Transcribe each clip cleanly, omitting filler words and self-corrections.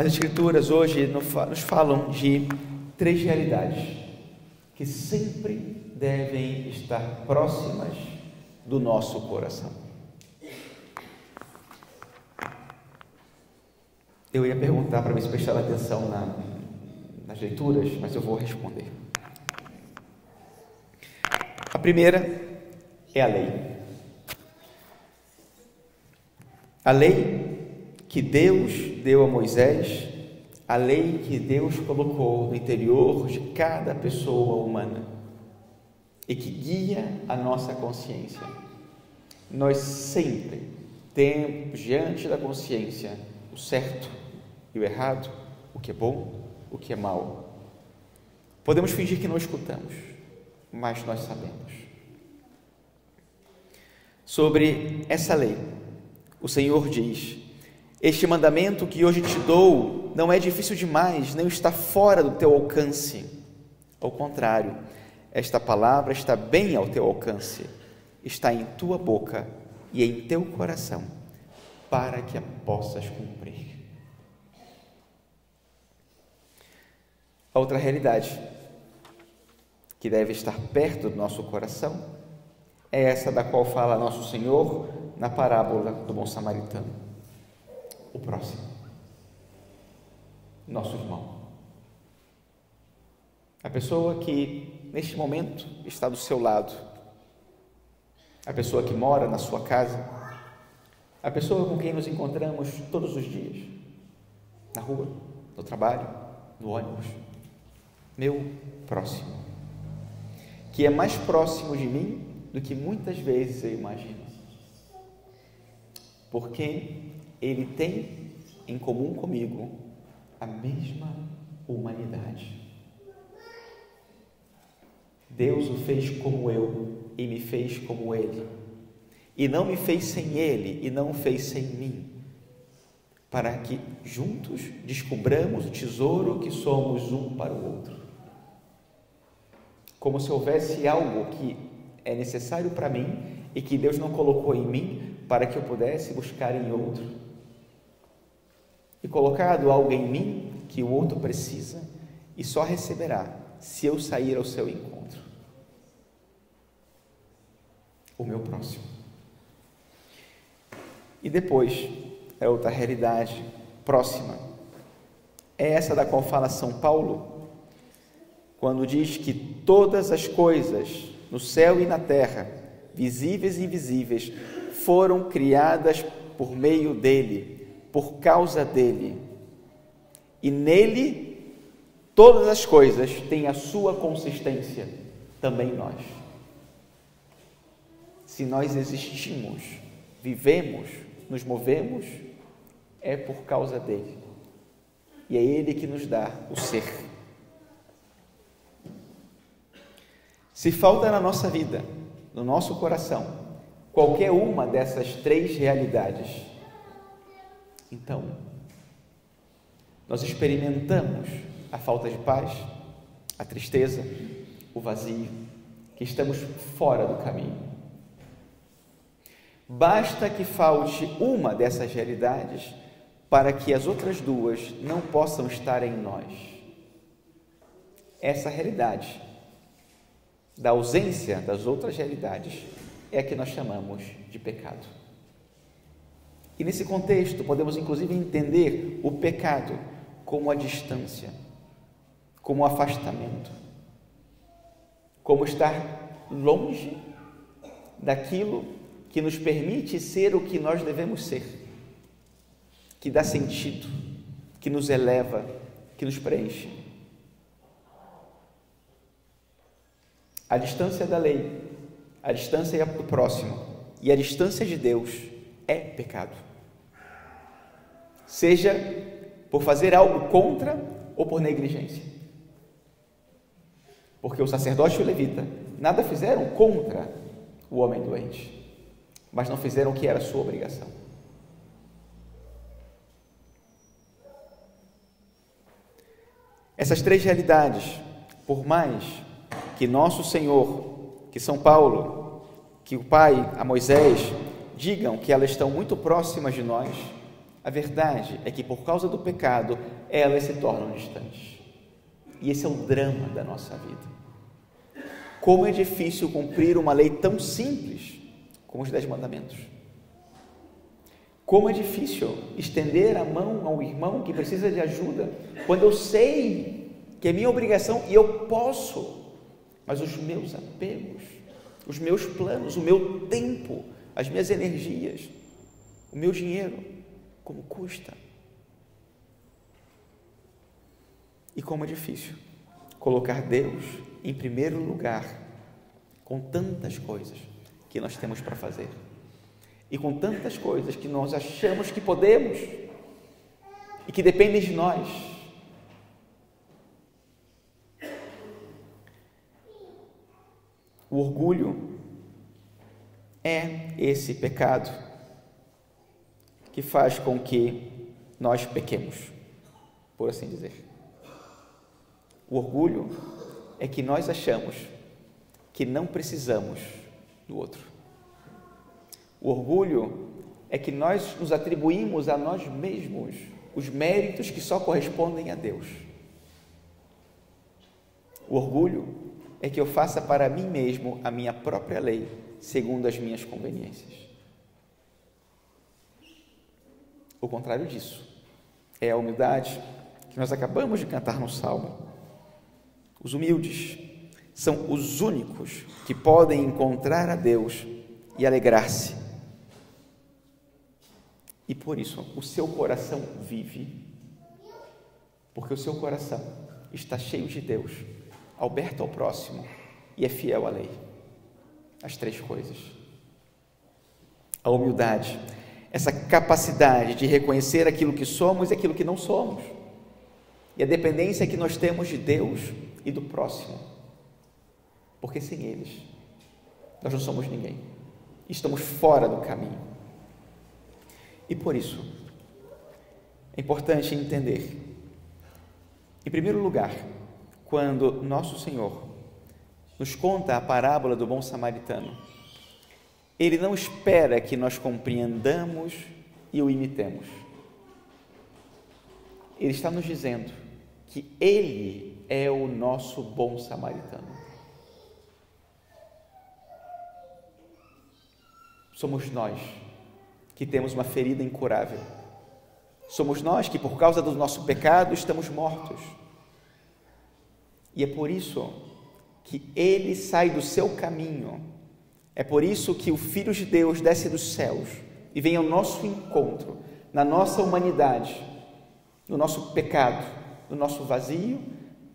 As Escrituras hoje nos falam de 3 realidades que sempre devem estar próximas do nosso coração. Eu ia perguntar para me prestar atenção nas leituras, mas eu vou responder. A primeira é a lei. A lei que Deus deu a Moisés, a lei que Deus colocou no interior de cada pessoa humana e que guia a nossa consciência. Nós sempre temos diante da consciência o certo e o errado, o que é bom, o que é mal. Podemos fingir que não escutamos, mas nós sabemos. Sobre essa lei, o Senhor diz: este mandamento que hoje te dou não é difícil demais, não está fora do teu alcance. Ao contrário, esta palavra está bem ao teu alcance, está em tua boca e em teu coração, para que a possas cumprir. A outra realidade que deve estar perto do nosso coração é essa da qual fala nosso Senhor na parábola do bom samaritano: o próximo, nosso irmão, a pessoa que neste momento está do seu lado, a pessoa que mora na sua casa, a pessoa com quem nos encontramos todos os dias, na rua, no trabalho, no ônibus. Meu próximo, que é mais próximo de mim do que muitas vezes eu imagino, porque ele tem em comum comigo a mesma humanidade. Deus o fez como eu e me fez como ele, e não me fez sem ele e não o fez sem mim, para que juntos descubramos o tesouro que somos um para o outro. Como se houvesse algo que é necessário para mim e que Deus não colocou em mim para que eu pudesse buscar em outro. E colocado algo em mim que o outro precisa e só receberá se eu sair ao seu encontro. O meu próximo. E depois, é outra realidade próxima. É essa da qual fala São Paulo, quando diz que todas as coisas no céu e na terra, visíveis e invisíveis, foram criadas por meio dele, por causa dele. E nele, todas as coisas têm a sua consistência, também nós. Se nós existimos, vivemos, nos movemos, é por causa dele. E é ele que nos dá o ser. Se falta na nossa vida, no nosso coração, qualquer uma dessas 3 realidades, então, nós experimentamos a falta de paz, a tristeza, o vazio, que estamos fora do caminho. Basta que falte uma dessas realidades para que as outras 2 não possam estar em nós. Essa realidade da ausência das outras realidades é a que nós chamamos de pecado. E nesse contexto podemos inclusive entender o pecado como a distância, como o afastamento, como estar longe daquilo que nos permite ser o que nós devemos ser, que dá sentido, que nos eleva, que nos preenche. A distância da lei, a distância do próximo e a distância de Deus é pecado. Seja por fazer algo contra ou por negligência. Porque o sacerdote e o levita nada fizeram contra o homem doente, mas não fizeram o que era sua obrigação. Essas 3 realidades, por mais que nosso Senhor, que São Paulo, que o Pai, a Moisés, digam que elas estão muito próximas de nós, A verdade é que, por causa do pecado, elas se tornam distantes. E esse é o drama da nossa vida. Como é difícil cumprir uma lei tão simples como os 10 mandamentos. Como é difícil estender a mão ao irmão que precisa de ajuda, quando eu sei que é minha obrigação e eu posso, mas os meus apegos, os meus planos, o meu tempo, as minhas energias, o meu dinheiro, como custa. E como é difícil colocar Deus em primeiro lugar com tantas coisas que nós temos para fazer e com tantas coisas que nós achamos que podemos e que dependem de nós. O orgulho é esse pecado que faz com que nós pequemos, por assim dizer. O orgulho é que nós achamos que não precisamos do outro. O orgulho é que nós nos atribuímos a nós mesmos os méritos que só correspondem a Deus. O orgulho é que eu faça para mim mesmo a minha própria lei, segundo as minhas conveniências. O contrário disso é a humildade que nós acabamos de cantar no Salmo. Os humildes são os únicos que podem encontrar a Deus e alegrar-se. E por isso o seu coração vive, porque o seu coração está cheio de Deus, aberto ao próximo e é fiel à lei. As 3 coisas. A humildade, essa capacidade de reconhecer aquilo que somos e aquilo que não somos, e a dependência que nós temos de Deus e do próximo, porque sem eles nós não somos ninguém, estamos fora do caminho. E por isso é importante entender, em primeiro lugar, quando nosso Senhor nos conta a parábola do bom samaritano, Ele não espera que nós compreendamos e o imitemos. Ele está nos dizendo que Ele é o nosso bom samaritano. Somos nós que temos uma ferida incurável. Somos nós que, por causa do nosso pecado, estamos mortos. E é por isso que Ele sai do seu caminho. É por isso que o Filho de Deus desce dos céus e vem ao nosso encontro, na nossa humanidade, no nosso pecado, no nosso vazio,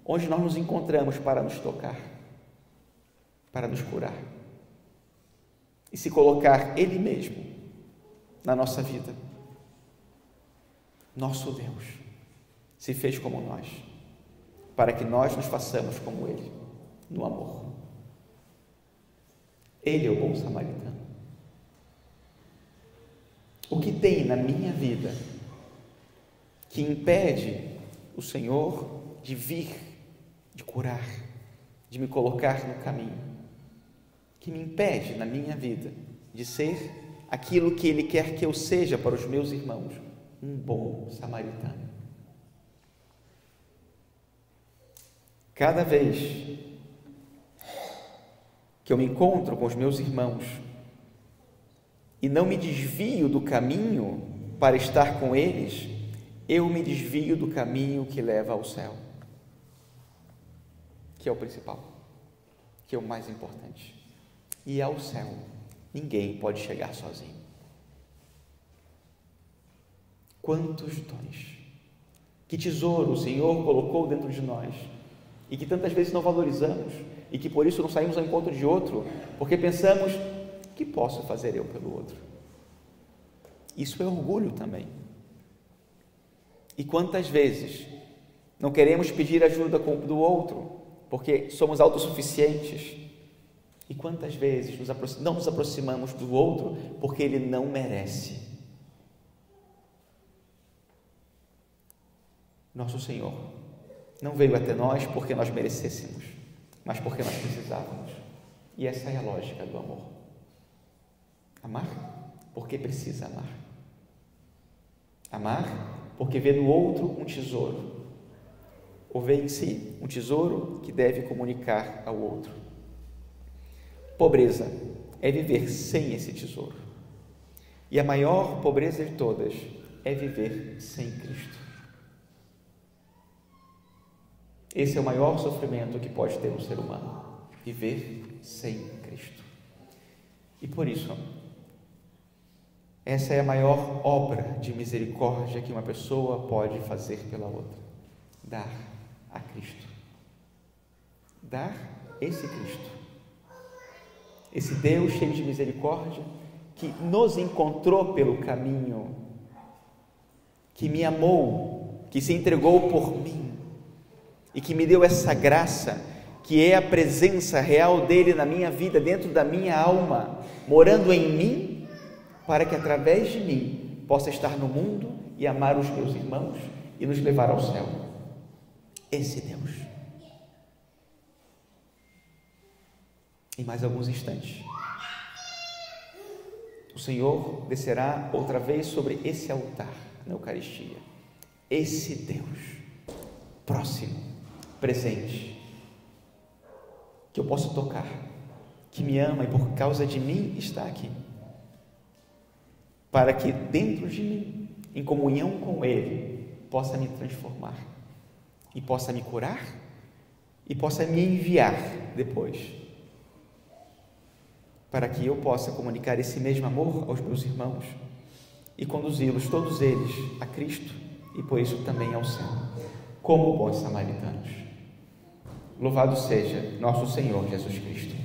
onde nós nos encontramos para nos tocar, para nos curar e se colocar Ele mesmo na nossa vida. Nosso Deus se fez como nós, para que nós nos façamos como Ele, no amor. Ele é o bom samaritano. O que tem na minha vida que impede o Senhor de vir, de curar, de me colocar no caminho, que me impede na minha vida de ser aquilo que Ele quer que eu seja para os meus irmãos, um bom samaritano. Cada vez que eu me encontro com os meus irmãos e não me desvio do caminho para estar com eles, eu me desvio do caminho que leva ao céu, que é o principal, que é o mais importante. E ao céu ninguém pode chegar sozinho. Quantos dons, que tesouro o Senhor colocou dentro de nós e que tantas vezes não valorizamos e que por isso não saímos ao encontro de outro, porque pensamos: o que posso fazer eu pelo outro? Isso é orgulho também. E quantas vezes não queremos pedir ajuda do outro porque somos autossuficientes? E quantas vezes não nos aproximamos do outro porque ele não merece? Nosso Senhor não veio até nós porque nós merecêssemos, mas porque nós precisávamos. E essa é a lógica do amor. Amar porque precisa amar. Amar porque vê no outro um tesouro, ou vê em si um tesouro que deve comunicar ao outro. Pobreza é viver sem esse tesouro. E a maior pobreza de todas é viver sem Cristo. Esse é o maior sofrimento que pode ter um ser humano, viver sem Cristo. E por isso, essa é a maior obra de misericórdia que uma pessoa pode fazer pela outra: dar a Cristo. Dar esse Cristo, esse Deus cheio de misericórdia, que nos encontrou pelo caminho, que me amou, que se entregou por mim e que me deu essa graça, que é a presença real dele na minha vida, dentro da minha alma, morando em mim, para que através de mim possa estar no mundo e amar os meus irmãos e nos levar ao céu. Esse Deus. Em mais alguns instantes, o Senhor descerá outra vez sobre esse altar na Eucaristia. Esse Deus próximo, presente, que eu posso tocar, que me ama e por causa de mim está aqui, para que dentro de mim, em comunhão com Ele, possa me transformar e possa me curar e possa me enviar depois, para que eu possa comunicar esse mesmo amor aos meus irmãos e conduzi-los, todos eles, a Cristo e por isso também ao céu, como bons samaritanos. Louvado seja nosso Senhor Jesus Cristo.